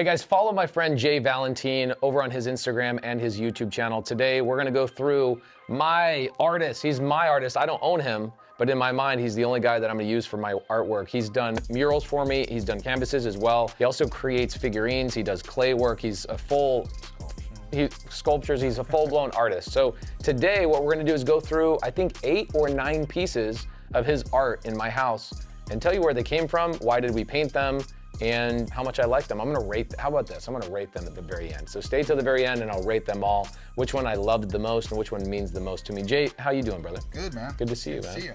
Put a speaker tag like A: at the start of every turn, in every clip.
A: Hey guys, follow my friend Jay Valentine over on his Instagram and his YouTube channel. Today, we're gonna go through my artist. He's my artist. I don't own him, but in my mind, he's the only guy that I'm gonna use for my artwork. He's done murals for me. He's done canvases as well. He also creates figurines. He does clay work. He's a full sculptures. He's a full-blown artist. So today, what we're gonna do is go through, I think, 8 or 9 pieces of his art in my house and tell you where they came from, why did we paint them, and how much I like them. I'm gonna rate, how about this? I'm gonna rate them at the very end. So stay till the very end and I'll rate them all, which one I loved the most and which one means the most to me. Jay, how you doing, brother?
B: Good, man.
A: Good to see you, man.
B: See you.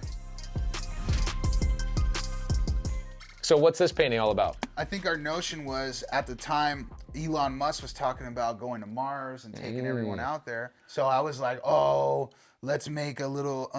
A: So what's this painting all about?
B: I think our notion was, at the time, Elon Musk was talking about going to Mars and taking everyone out there. So I was like, oh, let's make a little,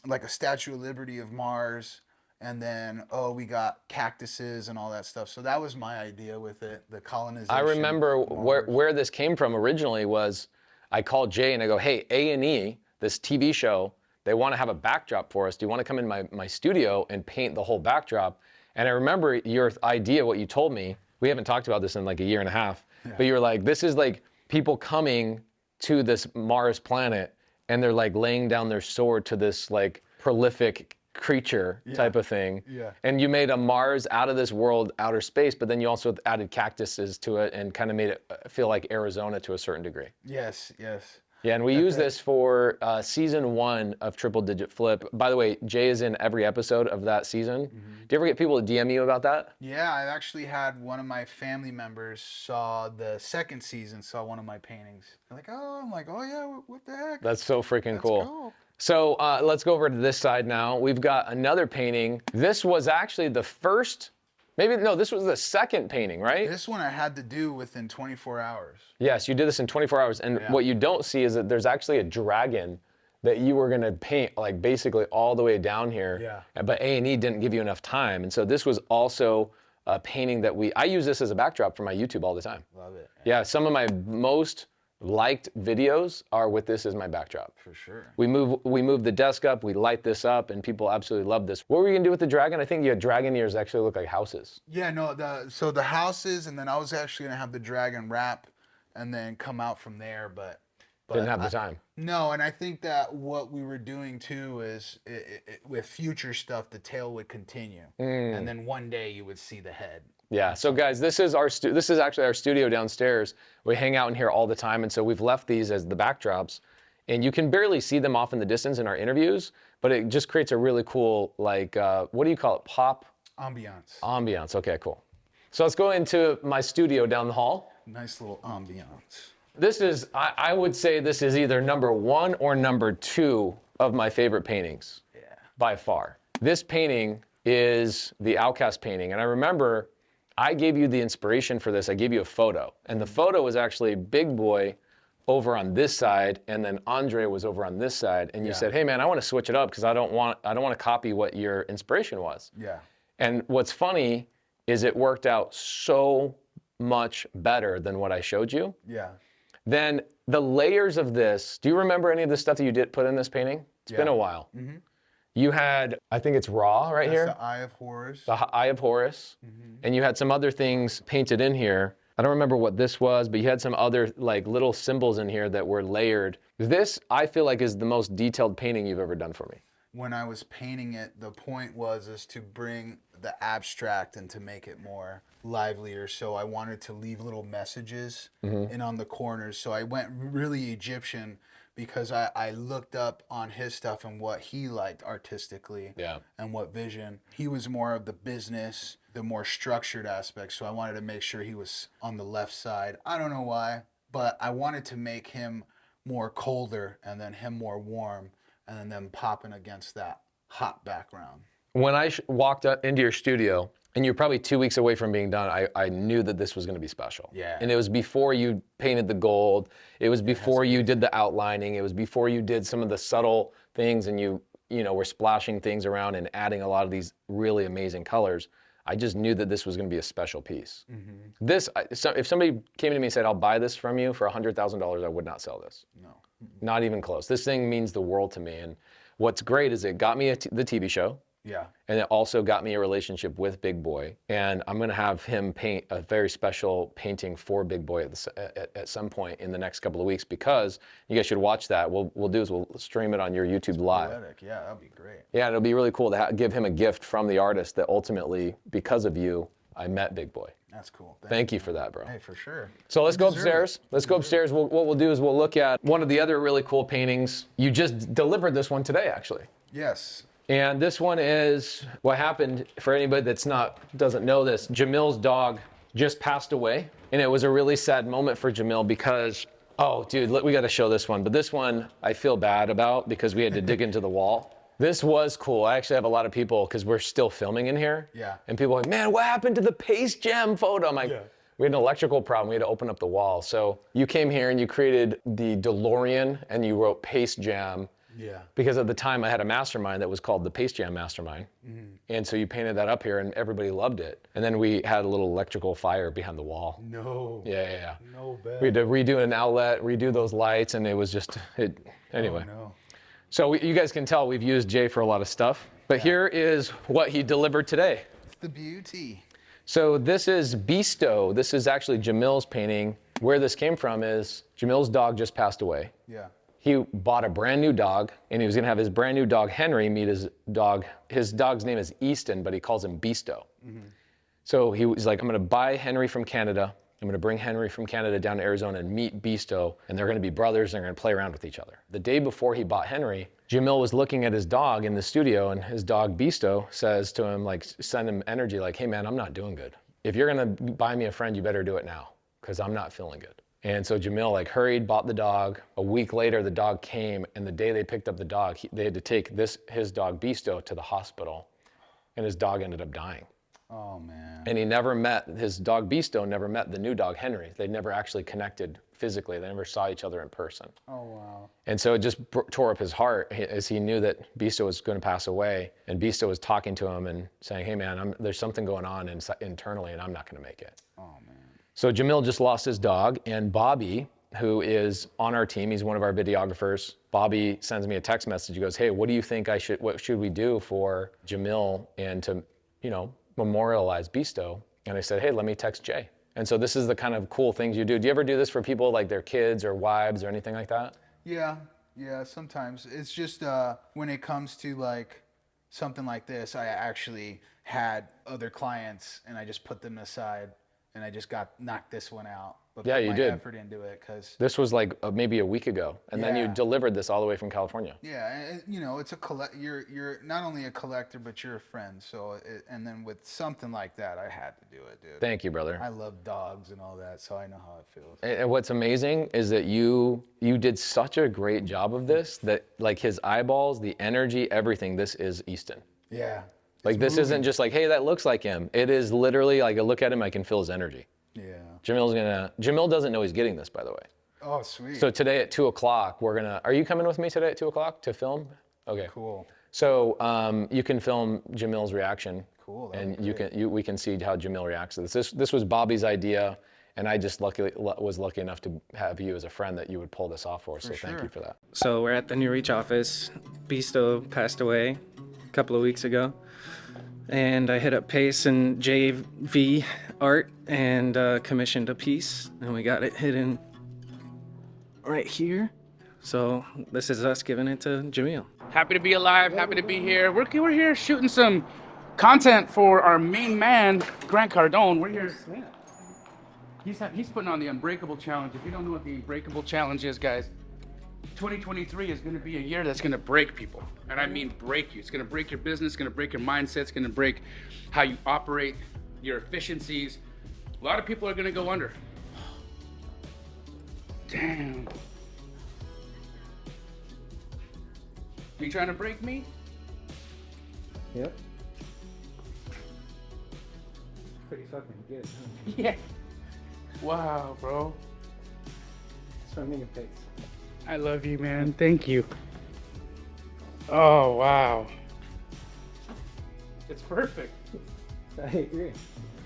B: like a Statue of Liberty of Mars. And then, oh, we got cactuses and all that stuff. So that was my idea with it, the colonization.
A: I remember where this came from originally was, I called Jay and I go, hey, A&E, this TV show, they want to have a backdrop for us. Do you want to come in my studio and paint the whole backdrop? And I remember your idea, what you told me, we haven't talked about this in like a year and a half, but you were like, this is like people coming to this Mars planet and they're like laying down their sword to this like prolific creature type of thing. And you made a Mars out of this world, outer space, but then you also added cactuses to it and kind of made it feel like Arizona to a certain degree.
B: Yes, yes.
A: Yeah, and we use this for season 1 of Triple Digit Flip. By the way, Jay is in every episode of that season. Do you ever get people to DM you about that?
B: Yeah, I actually had one of my family members saw the second season, saw one of my paintings. They're like, oh, I'm like, oh yeah, what the heck?
A: That's so freaking cool. So let's go over to this side now. We've got another painting. This was actually the first, this was the second painting, right?
B: This one I had to do within 24 hours.
A: Yes, you did this in 24 hours. And what you don't see is that there's actually a dragon that you were gonna paint like basically all the way down here.
B: Yeah.
A: But A&E didn't give you enough time. And so this was also a painting that I use this as a backdrop for my YouTube all the time.
B: Love it.
A: Yeah, some of my most liked videos are with this as my backdrop.
B: For sure.
A: We move the desk up, we light this up, and people absolutely love this. What were you gonna do with the dragon? I think your dragon ears actually look like houses.
B: Yeah, no, so the houses, and then I was actually gonna have the dragon wrap and then come out from there, but
A: didn't have the time.
B: No, and I think that what we were doing too is with future stuff, the tail would continue, and then one day you would see the head.
A: Yeah, so guys, this is actually our studio downstairs. We hang out in here all the time, and so we've left these as the backdrops, and you can barely see them off in the distance in our interviews, but it just creates a really cool, like, what do you call it, pop?
B: Ambiance.
A: Ambiance, okay, cool. So let's go into my studio down the hall.
B: Nice little ambiance.
A: This is, I would say this is either number 1 or number 2 of my favorite paintings, by far. This painting is the Outcast painting, and I remember I gave you the inspiration for this. I gave you a photo, and the photo was actually Big Boy over on this side, and then Andre was over on this side, and you said, hey man, I want to switch it up because I don't want to copy what your inspiration was.
B: Yeah.
A: And what's funny is it worked out so much better than what I showed you.
B: Yeah.
A: Then the layers of this, do you remember any of the stuff that you did put in this painting? It's been a while. You had, I think it's Ra right here.
B: The Eye of Horus.
A: The Eye of Horus. And you had some other things painted in here. I don't remember what this was, but you had some other like little symbols in here that were layered. This, I feel like, is the most detailed painting you've ever done for me.
B: When I was painting it, the point is to bring the abstract and to make it more livelier. So I wanted to leave little messages in on the corners. So I went really Egyptian because I looked up on his stuff and what he liked artistically and what vision. He was more of the business, the more structured aspects. So I wanted to make sure he was on the left side. I don't know why, but I wanted to make him more colder and then him more warm and then them popping against that hot background.
A: When I walked up into your studio, and you're probably 2 weeks away from being done, I knew that this was gonna be special.
B: Yeah.
A: And it was before you painted the gold, it was before you did the outlining, it was before you did some of the subtle things and you were splashing things around and adding a lot of these really amazing colors. I just knew that this was gonna be a special piece. This, if somebody came to me and said, I'll buy this from you for $100,000, I would not sell this.
B: No.
A: Not even close. This thing means the world to me. And what's great is it got me the TV show.
B: Yeah.
A: And it also got me a relationship with Big Boy. And I'm gonna have him paint a very special painting for Big Boy at some point in the next couple of weeks, because you guys should watch that. We'll do is we'll stream it on your YouTube live.
B: Poetic. Yeah, that'd be great.
A: Yeah, it'll be really cool to give him a gift from the artist that ultimately, because of you, I met Big Boy.
B: That's cool.
A: Thank you for that, bro.
B: Hey, for sure.
A: So let's go upstairs. Let's go upstairs. What we'll do is we'll look at one of the other really cool paintings. You just delivered this one today, actually.
B: Yes.
A: And this one is what happened. For anybody doesn't know this, Jamil's dog just passed away, and it was a really sad moment for Jamil because, oh, dude, we got to show this one. But this one I feel bad about because we had to dig into the wall. This was cool. I actually have a lot of people, because we're still filming in here.
B: Yeah.
A: And people are like, man, what happened to the Paste Jam photo? I'm like, we had an electrical problem. We had to open up the wall. So you came here and you created the DeLorean and you wrote Paste Jam.
B: Yeah.
A: Because at the time I had a mastermind that was called the Paste Jam Mastermind. And so you painted that up here and everybody loved it. And then we had a little electrical fire behind the wall.
B: No.
A: Yeah.
B: No bad.
A: We had to redo an outlet, redo those lights, and it was just, anyway.
B: Oh, no.
A: So you guys can tell we've used Jay for a lot of stuff. But here is what he delivered today.
B: It's the beauty.
A: So this is Bisto. This is actually Jamil's painting. Where this came from is Jamil's dog just passed away.
B: Yeah.
A: He bought a brand new dog, and he was gonna have his brand new dog, Henry, meet his dog. His dog's name is Easton, but he calls him Bisto. So he was like, I'm gonna buy Henry from Canada. I'm gonna bring Henry from Canada down to Arizona and meet Bisto, and they're gonna be brothers, and they're gonna play around with each other. The day before he bought Henry, Jamil was looking at his dog in the studio, and his dog Bisto says to him, like, send him energy, like, hey man, I'm not doing good. If you're gonna buy me a friend, you better do it now, because I'm not feeling good. And so Jamil like hurried, bought the dog. A week later, the dog came, and the day they picked up the dog, they had to take his dog Bisto to the hospital, and his dog ended up dying.
B: Oh man.
A: And his dog Bisto never met the new dog Henry. They never actually connected physically. They never saw each other in person.
B: Oh wow.
A: And so it just tore up his heart as he knew that Bisto was going to pass away. And Bisto was talking to him and saying, hey man, there's something going on internally, and I'm not going to make it.
B: Oh man.
A: So Jamil just lost his dog, and Bobby, who is on our team, he's one of our videographers. Bobby sends me a text message. He goes, hey, what do you think what should we do for Jamil and to, memorialize Bisto? And I said, hey, let me text Jay. And so this is the kind of cool things you do. Do you ever do this for people, like their kids or wives or anything like that?
B: Yeah, sometimes. It's just when it comes to like something like this, I actually had other clients and I just put them aside and I just knocked this one out. But
A: Yeah,
B: put
A: you
B: my
A: did.
B: effort into it because
A: This was like maybe a week ago, and then you
B: Yeah.
A: delivered this all the way from California.
B: yeah, and, it's you're not only a collector but you're a friend. So and then with something like that, I had to do it, dude.
A: Thank you, brother.
B: I love dogs and all that, so I know how it feels.
A: And what's amazing is that you did such a great job of this that like his eyeballs, the energy, everything, this is Easton.
B: Yeah.
A: Like this isn't just like, hey, that looks like him. It is literally like I look at him, I can feel his energy.
B: Yeah.
A: Jamil doesn't know he's getting this, by the way.
B: Oh, sweet.
A: So today at 2:00, are you coming with me today at 2:00 to film? Okay.
B: Cool.
A: So you can film Jamil's reaction.
B: Cool.
A: And we can see how Jamil reacts to this. This was Bobby's idea, and I just was lucky enough to have you as a friend that you would pull this off for. So thank you for that.
C: So we're at the New Reach office. Bisto passed away a couple of weeks ago. And I hit up Pace and JV Art and commissioned a piece. And we got it hidden right here. So this is us giving it to Jamil.
D: Happy to be alive, happy to be here. We're here shooting some content for our main man, Grant Cardone. We're here. He's putting on the Unbreakable Challenge. If you don't know what the Breakable Challenge is, guys, 2023 is going to be a year that's going to break people. And I mean break you. It's going to break your business, it's going to break your mindset, it's going to break how you operate, your efficiencies. A lot of people are going to go under. Damn. You trying to break me?
C: Yep. Pretty fucking good, huh?
D: Yeah. Wow, bro.
C: It's from me and Pace.
D: I love you, man. Thank you. Oh, wow. It's perfect.
C: I agree.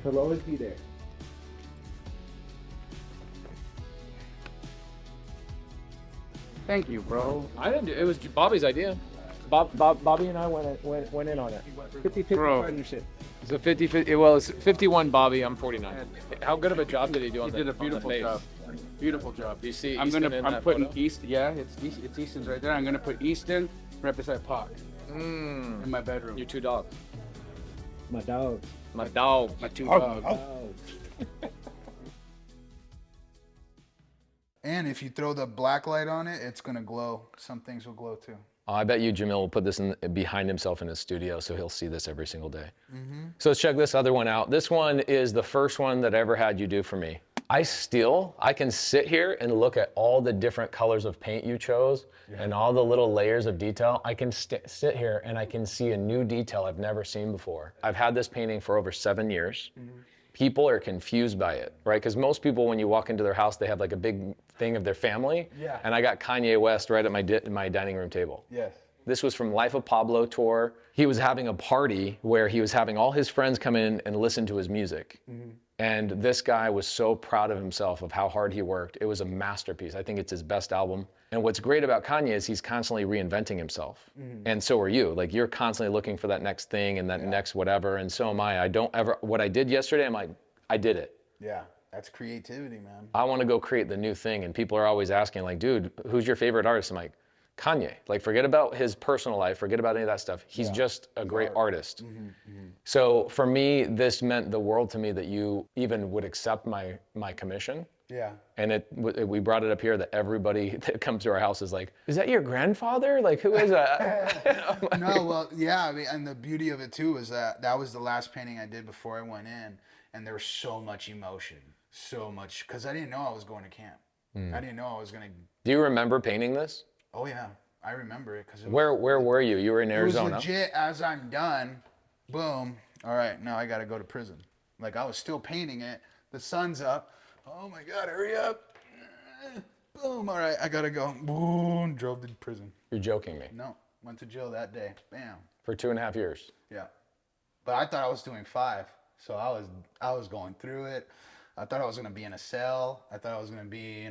C: He'll always be there.
D: Thank you, bro.
A: I didn't do it. Was Bobby's idea. Bobby and I went in on it. 50-50
D: Bro.
A: partnership. It's a 50-50. Well, it's 51 Bobby. I'm 49. How good of a job did he do on
D: He did a beautiful job. Beautiful job.
A: Do you see
D: I'm
A: Easton in
D: I'm
A: that
D: putting
A: photo?
D: East. Yeah, it's Easton's right there. I'm gonna put Easton right beside Pac in my bedroom.
A: Your two dogs.
C: My dog.
A: My dog.
D: My two dogs.
B: And if you throw the black light on it, it's gonna glow. Some things will glow too.
A: I bet you Jamil will put this behind himself in his studio, so he'll see this every single day. So let's check this other one out. This one is the first one that I ever had you do for me. I can sit here and look at all the different colors of paint you chose and all the little layers of detail. I can sit here and I can see a new detail I've never seen before. I've had this painting for over 7 years. People are confused by it, right? Because most people, when you walk into their house, they have like a big thing of their family.
B: Yeah.
A: And I got Kanye West right at my dining room table.
B: Yes.
A: This was from Life of Pablo tour. He was having a party where he was having all his friends come in and listen to his music. And this guy was so proud of himself of how hard he worked. It was a masterpiece. I think it's his best album. And what's great about Kanye is he's constantly reinventing himself. And so are you. Like, you're constantly looking for that next thing and that next whatever. And so am I. What I did yesterday, I'm like, I did it.
B: Yeah, that's creativity, man.
A: I want to go create the new thing. And people are always asking, like, dude, who's your favorite artist? I'm like, Kanye. Like, forget about his personal life, forget about any of that stuff. He's just a great artist. So for me, this meant the world to me that you even would accept my commission.
B: Yeah.
A: And we brought it up here that everybody that comes to our house is like, is that your grandfather? Like, who is that?
B: No, well, yeah, I mean, and the beauty of it too is that was the last painting I did before I went in, and there was so much emotion, so much, because I didn't know I was going to camp. I didn't know I was going to.
A: Do you remember painting this?
B: Oh yeah, I remember it because.
A: Where were you? You were in Arizona.
B: It was legit. As I'm done, boom. All right, now I got to go to prison. Like, I was still painting it. The sun's up. Oh my God, hurry up. Boom, all right, I got to go. Boom, drove to prison.
A: You're joking me.
B: No, went to jail that day. Bam.
A: For 2.5 years.
B: Yeah. But I thought I was doing 5. So I was going through it. I thought I was going to be in a cell. I thought I was going to be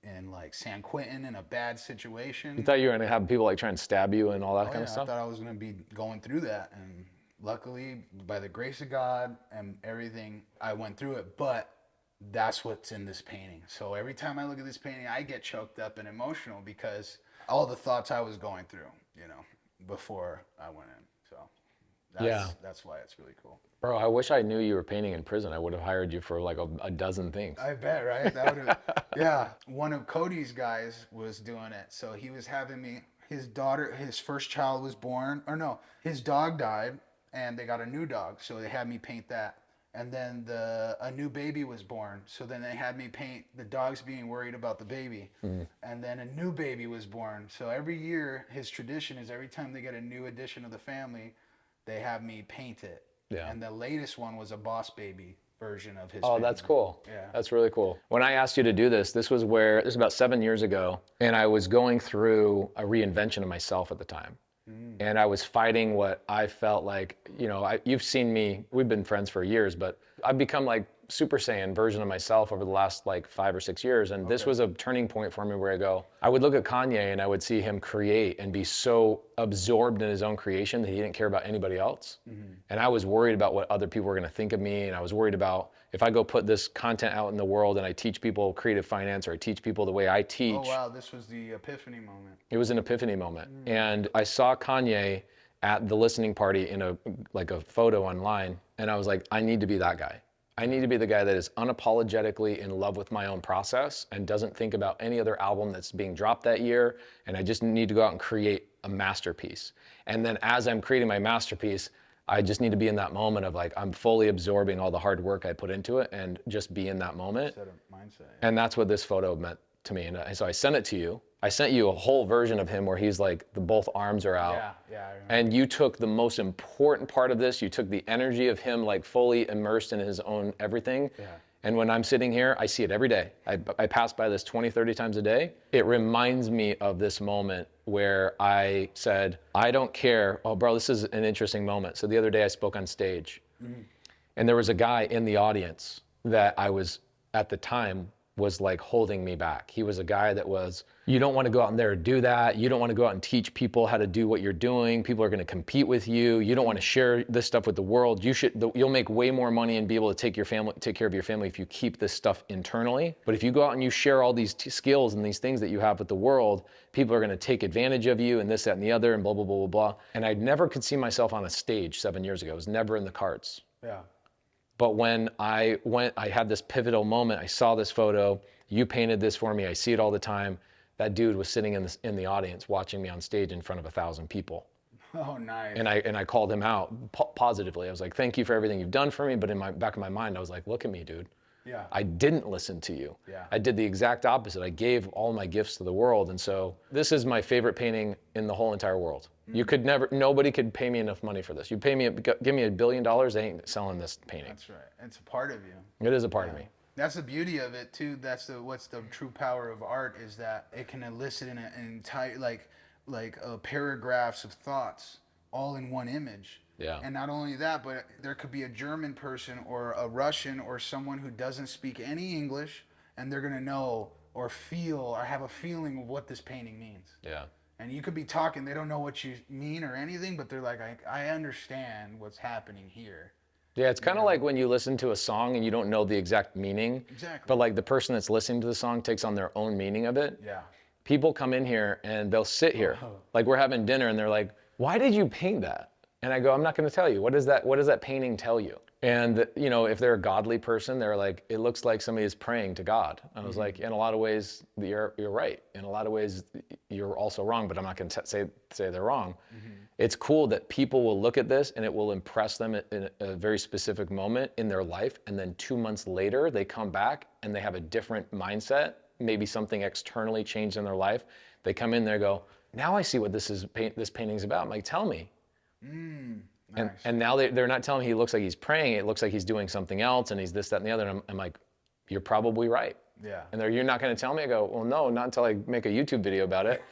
B: in like San Quentin in a bad situation.
A: You thought you were gonna have people like try and stab you and all that kind of
B: I
A: stuff?
B: thought I was going to be going through that, and luckily, by the grace of God and everything, I went through it. But that's what's in this painting. So every time I look at this painting, I get choked up and emotional because all the thoughts I was going through, before I went in. So that's why it's really cool.
A: Bro, I wish I knew you were painting in prison. I would have hired you for like a dozen things.
B: I bet, right? That would have. Yeah. One of Cody's guys was doing it. So he was having me, his first child was born, or no, his dog died and they got a new dog. So they had me paint that. And then a new baby was born. So then they had me paint the dogs being worried about the baby. And then a new baby was born. So every year, his tradition is every time they get a new addition of the family, they have me paint it.
A: Yeah.
B: And the latest one was a boss baby version of his
A: Oh,
B: family.
A: that's cool.
B: Yeah.
A: That's really cool. When I asked you to do this, this was about 7 years ago, and I was going through a reinvention of myself at the time. And I was fighting what I felt like, you've seen me, we've been friends for years, but I've become like Super Saiyan version of myself over the last like 5 or 6 years. And this was a turning point for me where I would look at Kanye and I would see him create and be so absorbed in his own creation that he didn't care about anybody else. And I was worried about what other people were going to think of me. And I was worried about if I go put this content out in the world and I teach people creative finance or I teach people the way I teach.
B: Oh, wow. This was the epiphany moment.
A: It was an epiphany moment. And I saw Kanye at the listening party in a photo online. And I was like, I need to be that guy. I need to be the guy that is unapologetically in love with my own process and doesn't think about any other album that's being dropped that year. And I just need to go out and create a masterpiece. And then as I'm creating my masterpiece, I just need to be in that moment of like, I'm fully absorbing all the hard work I put into it and just be in that moment.
B: Set of mindset.
A: And that's what this photo meant to me. And so I sent it to you. I sent you a whole version of him where he's like, both arms are out.
B: Yeah, I remember.
A: And you took the most important part of this. You took the energy of him like fully immersed in his own everything. Yeah. And when I'm sitting here, I see it every day. I pass by this 20, 30 times a day. It reminds me of this moment where I said, I don't care. Oh, bro, this is an interesting moment. So the other day I spoke on stage. And there was a guy in the audience that I was, at the time, was like holding me back. He was a guy that was, you don't want to go out in there and do that. You don't want to go out and teach people how to do what you're doing. People are going to compete with you. You don't want to share this stuff with the world. You'll make way more money and be able to take care of your family if you keep this stuff internally. But if you go out and you share all these skills and these things that you have with the world, people are going to take advantage of you and this, that, and the other, and blah, blah, blah, blah, blah. And I never could see myself on a stage 7 years ago. It was never in the cards.
B: Yeah.
A: But when I had this pivotal moment. I saw this photo. You painted this for me. I see it all the time. That dude was sitting in the audience watching me on stage in front of 1,000 people.
B: Oh, nice.
A: And I called him out positively. I was like, thank you for everything you've done for me. But in my back of my mind, I was like, look at me, dude.
B: Yeah.
A: I didn't listen to you.
B: Yeah.
A: I did the exact opposite. I gave all my gifts to the world. And so this is my favorite painting in the whole entire world. Nobody could pay me enough money for this. Give me $1 billion, they ain't selling this painting.
B: That's right. It's a part of you.
A: It is a part of me.
B: That's the beauty of it too. What's the true power of art is that it can elicit an entire paragraphs of thoughts all in one image.
A: Yeah.
B: And not only that, but there could be a German person or a Russian or someone who doesn't speak any English, and they're gonna know or feel or have a feeling of what this painting means.
A: Yeah.
B: And you could be talking, they don't know what you mean or anything, but they're like, I understand what's happening here.
A: Yeah, it's kind of like when you listen to a song and you don't know the exact meaning.
B: Exactly.
A: But like the person that's listening to the song takes on their own meaning of it.
B: Yeah.
A: People come in here and they'll sit here. Like we're having dinner and they're like, why did you paint that? And I go, I'm not going to tell you. What does that painting tell you? And if they're a godly person, they're like, it looks like somebody is praying to God. I was like, in a lot of ways, you're right. In a lot of ways, you're also wrong, but I'm not going to say they're wrong. It's cool that people will look at this and it will impress them in a very specific moment in their life. And then 2 months later, they come back and they have a different mindset. Maybe something externally changed in their life. They come in there and go, now I see what this painting's about. I'm like, tell me.
B: Nice.
A: And now they're not telling me he looks like he's praying. It looks like he's doing something else and he's this, that, and the other. And I'm like, you're probably right.
B: Yeah.
A: And you're not going to tell me? I go, well, no, not until I make a YouTube video about it.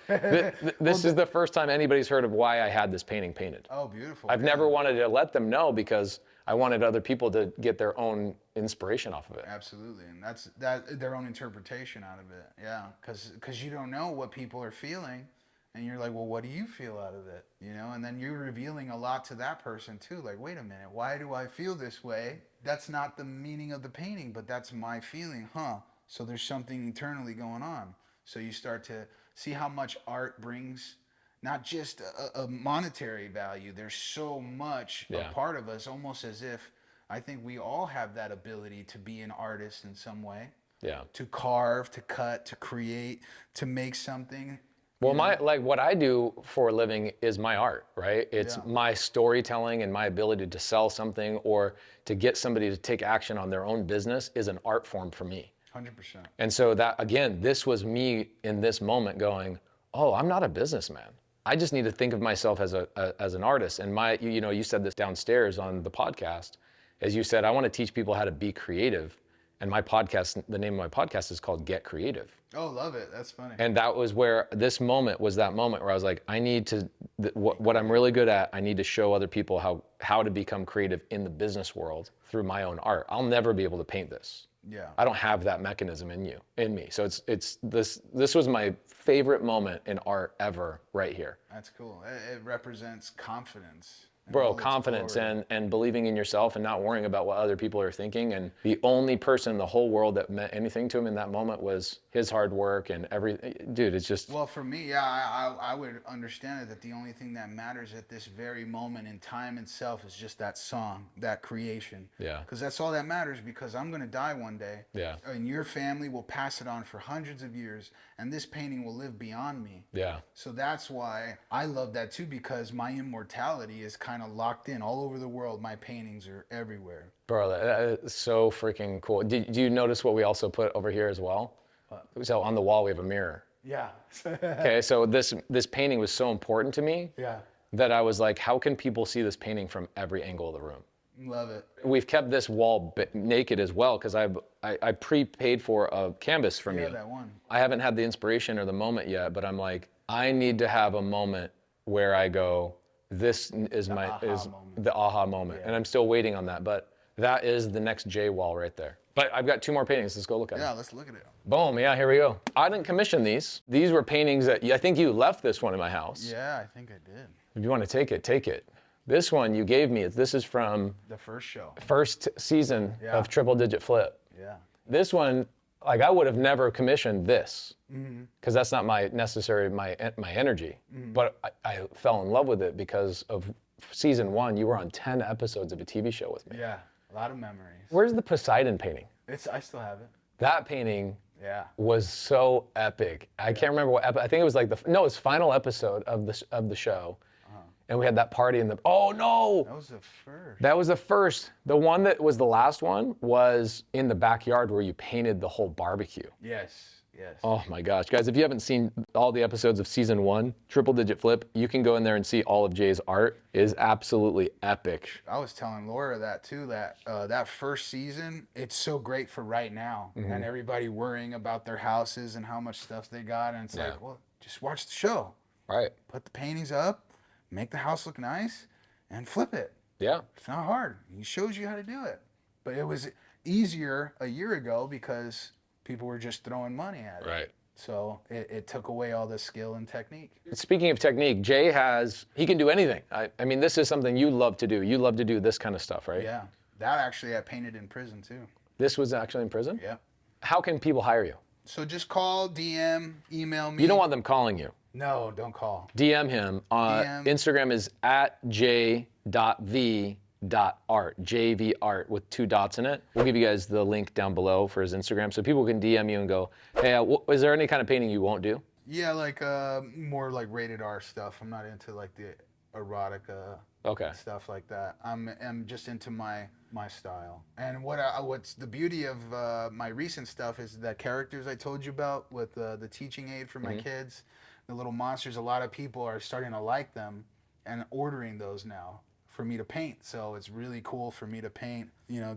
A: This is the first time anybody's heard of why I had this painting painted.
B: Oh, beautiful.
A: I've never wanted to let them know because I wanted other people to get their own inspiration off of it.
B: Absolutely. And that's their own interpretation out of it. Yeah. Because you don't know what people are feeling. And you're like, well, what do you feel out of it? And then you're revealing a lot to that person too. Like, wait a minute, why do I feel this way? That's not the meaning of the painting, but that's my feeling, huh? So there's something internally going on. So you start to see how much art brings, not just a monetary value. There's so much a part of us, almost as if I think we all have that ability to be an artist in some way.
A: Yeah.
B: To carve, to cut, to create, to make something.
A: Well, what I do for a living is my art, right? It's my storytelling and my ability to sell something or to get somebody to take action on their own business is an art form for me.
B: 100%.
A: And so that, again, this was me in this moment going, oh, I'm not a businessman. I just need to think of myself as an artist. And you said this downstairs on the podcast, as you said, I want to teach people how to be creative. And my podcast, the name of my podcast is called Get Creative.
B: Oh, love it. That's funny.
A: And that was where this moment was that moment where I was like, I need to, what I'm really good at, I need to show other people how to become creative in the business world through my own art. I'll never be able to paint this.
B: Yeah.
A: I don't have that mechanism in me. So it's this was my favorite moment in art ever right here.
B: That's cool. It represents confidence.
A: Bro, confidence and believing in yourself and not worrying about what other people are thinking. And the only person in the whole world that meant anything to him in that moment was his hard work and everything. Dude, it's just...
B: Well, for me, yeah, I would understand it that the only thing that matters at this very moment in time itself is just that song, that creation.
A: Yeah.
B: Because that's all that matters, because I'm going to die one day.
A: Yeah.
B: And your family will pass it on for hundreds of years, and this painting will live beyond me.
A: Yeah.
B: So that's why I love that too, because my immortality is kind of locked in all over the world. My paintings are everywhere.
A: Bro, that is so freaking cool. Do you notice what we also put over here as well? So on the wall we have a mirror.
B: Yeah.
A: Okay, so this painting was so important to me that I was like, how can people see this painting from every angle of the room?
B: Love it.
A: We've kept this wall naked as well because I prepaid for a canvas from you.
B: Yeah, that one.
A: I haven't had the inspiration or the moment yet, but I'm like, I need to have a moment where I go, this is the aha moment. And I'm still waiting on that, but that is the next J wall right there. But I've got 2 more paintings. Let's go look at them.
B: Yeah, let's look at it.
A: Boom, yeah, here we go. I didn't commission these. These were paintings that, I think you left this one in my house.
B: Yeah, I think I did.
A: If you want to take it, take it. This one you gave me, this is from
B: The first show.
A: first season of Triple Digit Flip.
B: Yeah.
A: This one, like I would have never commissioned this because that's not my energy. But I fell in love with it because of season 1. You were on 10 episodes of a TV show with me.
B: Yeah, a lot of memories.
A: Where's the Poseidon painting?
B: I still have it.
A: That painting
B: Yeah.
A: was so epic. I can't remember what I think it was like it was final episode of the show. And we had that party in oh no!
B: That was the first.
A: That was the first. The one that was the last one was in the backyard where you painted the whole barbecue.
B: Yes, yes.
A: Oh my gosh. Guys, if you haven't seen all the episodes of season 1, Triple Digit Flip, you can go in there and see all of Jay's art. It is absolutely epic.
B: I was telling Laura that too, that that first season, it's so great for right now. And everybody worrying about their houses and how much stuff they got. And it's like, well, just watch the show.
A: Right.
B: Put the paintings up, make the house look nice, and flip it.
A: Yeah.
B: It's not hard. He shows you how to do it. But it was easier a year ago because people were just throwing money at it.
A: Right.
B: So it took away all the skill and technique.
A: Speaking of technique, Jay he can do anything. I mean, this is something you love to do. You love to do this kind of stuff, right?
B: Yeah. That actually I painted in prison too.
A: This was actually in prison?
B: Yeah.
A: How can people hire you?
B: So just call, DM, email me.
A: You don't want them calling you.
B: No, don't call.
A: DM him.
B: DM.
A: Instagram is @j.v.art, JV Art with 2 dots in it. We'll give you guys the link down below for his Instagram so people can DM you and go, hey, is there any kind of painting you won't do?
B: Yeah, like more like rated R stuff. I'm not into like the erotica stuff like that. I'm just into my style. And what's the beauty of my recent stuff is the characters I told you about with the teaching aid for my kids, the little monsters. A lot of people are starting to like them and ordering those now for me to paint. So it's really cool for me to paint,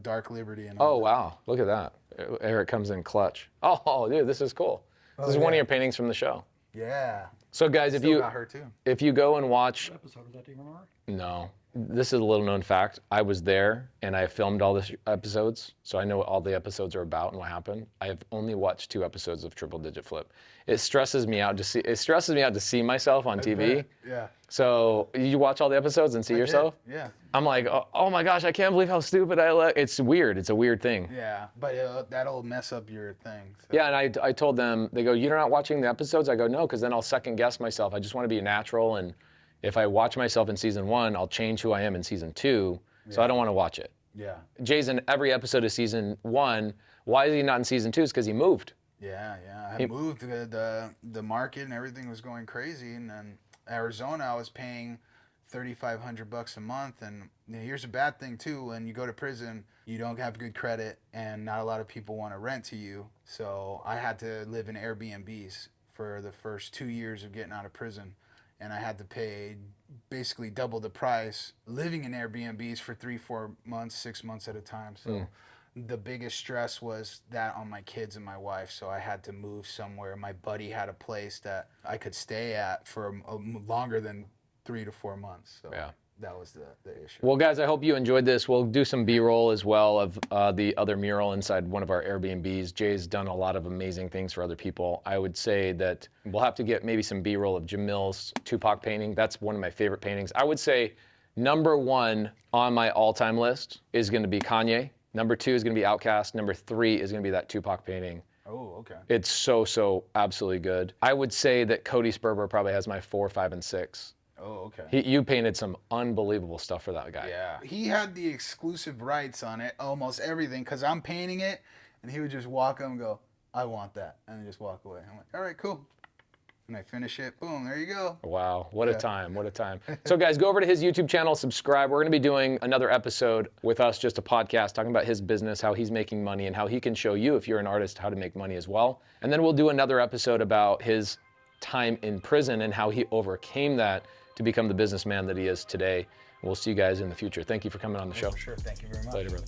B: Dark Liberty and all
A: Oh, wow. Look at that. Eric comes in clutch. Oh, dude, this is cool. This is one of your paintings from the show.
B: Yeah.
A: So guys,
B: Still got her too.
A: if you go and watch,
E: What episode was that, do you remember?
A: no, this is a little known fact. I was there and I filmed all the episodes, so I know what all the episodes are about and what happened. I have only watched 2 episodes of Triple Digit Flip. It stresses me out to see myself on TV.
B: Yeah.
A: So you watch all the episodes and see yourself?
B: Yeah.
A: I'm like, oh my gosh, I can't believe how stupid I look. It's weird. It's a weird thing.
B: Yeah, but that'll mess up your thing. So.
A: Yeah, and I told them, they go, you're not watching the episodes? I go, no, because then I'll second guess myself. I just want to be natural, and if I watch myself in season 1, I'll change who I am in season 2, so I don't want to watch it.
B: Yeah.
A: Jay's in every episode of season 1. Why is he not in season 2? It's because he moved.
B: Yeah. I moved. The market and everything was going crazy, and then Arizona, I was paying $3,500 a month, and here's a bad thing too: when you go to prison, you don't have good credit, and not a lot of people want to rent to you. So I had to live in Airbnbs for the first 2 years of getting out of prison, and I had to pay basically double the price living in Airbnbs for 3-4 months, 6 months at a time. So. The biggest stress was that on my kids and my wife, so I had to move somewhere. My buddy had a place that I could stay at for longer than 3 to 4 months. So that was the issue.
A: Well, guys, I hope you enjoyed this. We'll do some B-roll as well of the other mural inside one of our Airbnbs. Jay's done a lot of amazing things for other people. I would say that we'll have to get maybe some B-roll of Jamil's Tupac painting. That's one of my favorite paintings. I would say number 1 on my all-time list is going to be Kanye. Number 2 is going to be Outcast. Number 3 is going to be that Tupac painting.
B: Oh, okay.
A: It's so absolutely good. I would say that Cody Sperber probably has my 4, 5, and 6.
B: Oh, okay.
A: You painted some unbelievable stuff for that guy.
B: Yeah. He had the exclusive rights on it, almost everything, because I'm painting it, and he would just walk up and go, I want that, and then just walk away. I'm like, all right, cool. And I finish it, boom, there you go.
A: Wow, what a time, what a time. So guys, go over to his YouTube channel, subscribe. We're gonna be doing another episode with us, just a podcast, talking about his business, how he's making money, and how he can show you, if you're an artist, how to make money as well. And then we'll do another episode about his time in prison and how he overcame that to become the businessman that he is today. We'll see you guys in the future. Thank you for coming on the show.
B: For sure, thank you very much.
A: Later, brother.